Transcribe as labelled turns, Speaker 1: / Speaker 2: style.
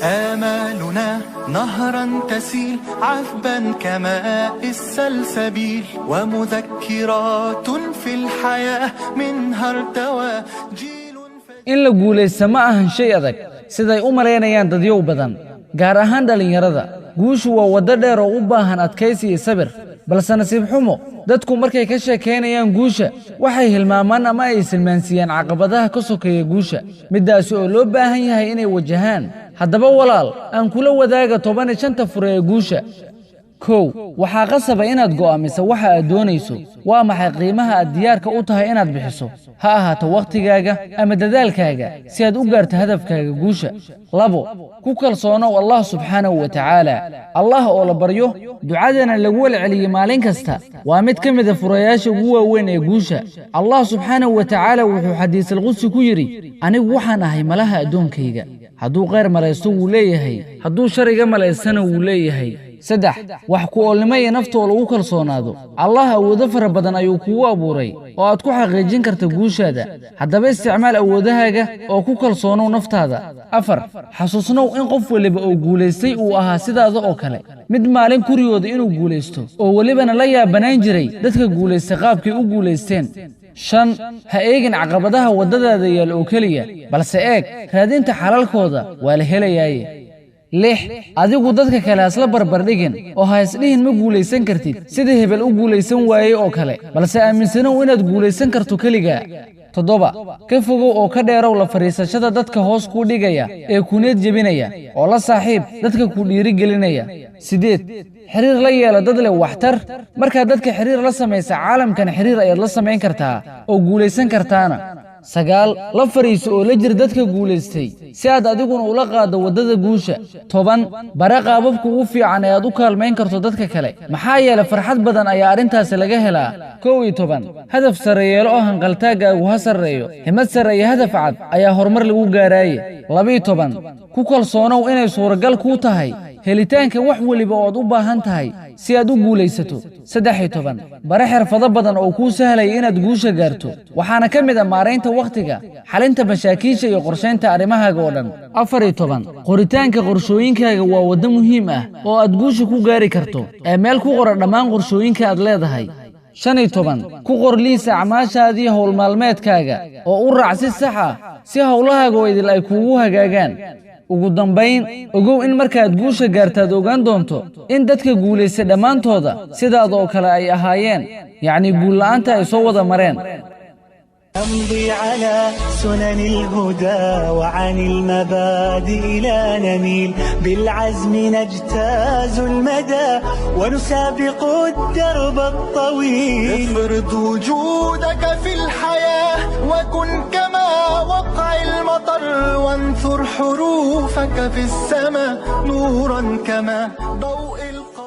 Speaker 1: آمالنا نهرا تسيل عذبا كماء السلسبيل ومذكرات في الحياة منها ارتوى جيل
Speaker 2: in la guulaysto ma ahan shay adag siday u malaynayaan dadyow badan gaar ahaan dhalinyarada guushu waa waddo dheer oo u baahan adkaysi iyo sabir balse nasiib xumo dadku markay ka sheekaynayaan guusha waxay hilmaamaan ama ay silmaansiiyaan caqabadaha ka sokeeya guusha midaasi oo loo baahan yahay inay wajahaan haddaba walaal aan kula wadaaga 15 fure ee guusha kow waxaa qasaba inaad go'aamiso waxa aad doonayso waa maxay qiimaha aad diyaarka u tahay inaad bixiso ha ahaato waqtigaaga ama dadaalkaaga si aad u gaarto hadafkaaga guusha labo ku kalsoonow Allah subxaanahu wa ta'aala Allah oo la baryo ducadana lagu celceliyo maalin kasta waa mid ka mid ah furayaasha ugu waaweyn ee guusha Allah subxaanahu wa ta'aala wuxuu xadiis al-qudsi ku yiri anigu waxaan ahay malaha adoonkayga hadduu qeyr malaysto wuu leeyahay hadduu shariga malaystana wuu leeyahay saddex wax ku oolnimaya naftoo lagu kalsoonaado Allah awoodo fara badan ayuu kugu abuuray oo aad ku xaqiijin karto guushaada haddaba isticmaal awoodahaaga oo ku kalsoonow naftaada afar xasuusnow in qof waliba oo guulaystay uu ahaa sidaada oo kale mid maalin kuriyooda inuu guulaysto oo walibana la yaabanaan jiray dadka guulaystay qaabkay u guulaysteen shan ha eegin caqabadaha waddadaada yaal oo keliya balse eeg raadinta xalalkooda waa la helayaaye lix adigu dadka kale asla barbardhigin oo ha isdhihin ma guulaysan kartid sida hebel u guulaysan waayey oo kale balse aaminsanow inaad guulaysan karto keligaa toddoba ka fogow oo ka dheerow la fariisashada dadka hoos kuu dhigaya ee kuneed jebinaya oo la saaxiib dadka ku dhiirigelinaya sideed xiriir la yeelo dad leh waxtar markaad dadka xiriir la samaysa caalamkan xiriir ayaad la samayn kartaa oo guulaysan kartaana sagaal la fariiso oo la jir dadka guulaystay si aad adiguna ula qaado waddada guusha toban bara qaababka ugu fiican ee aad u kaalmayn karto dadka kale maxaa yeelay farxad badan ayaa arrintaasi laga helaa 11 hadaf sare yeelo oo hanqaltaagaagu ha sarreeyo himad sare iyo hadaf cad ayaa horumar lagu gaaraaye 12 ku kalsoonow inay suuragal kuu tahay helitaanka wax waliba oo aad u baahan tahay si aad u guulaysato 13 bara xirfado badan oo kuu sahlaya inaad guusha gaarto waxaana ka mid ah maareynta waqtiga xalinta mashaakisha iyo qorsheynta arrimahaaga oo dhan 14 qoritaanka qorshooyinkaaga waa waddo muhiim ah oo aad guusha ku gaari karto ee meel ku qora dhammaan qorshooyinka aad leedahay 15 ku qor liis acmaashaadii hawl maalmeedkaaga oo u raac si sax ah si hawlahaaga oo idil ay kuugu hagaagaan ugu dambayn ogow in markaad guusha gaartaad ogaan doonto in dadka guulaystay dhammaantooda sidaada oo kale ay ahaayeen yacni guul la'aanta ay soo wada mareen
Speaker 1: أمضي على سنن الهدى وعن المبادئ لا نميل بالعزم نجتاز المدى ونسابق الدرب الطويل افرض وجودك في الحياة وكن كما وقع المطر وانثر حروفك في السماء نورا كما ضوء القمر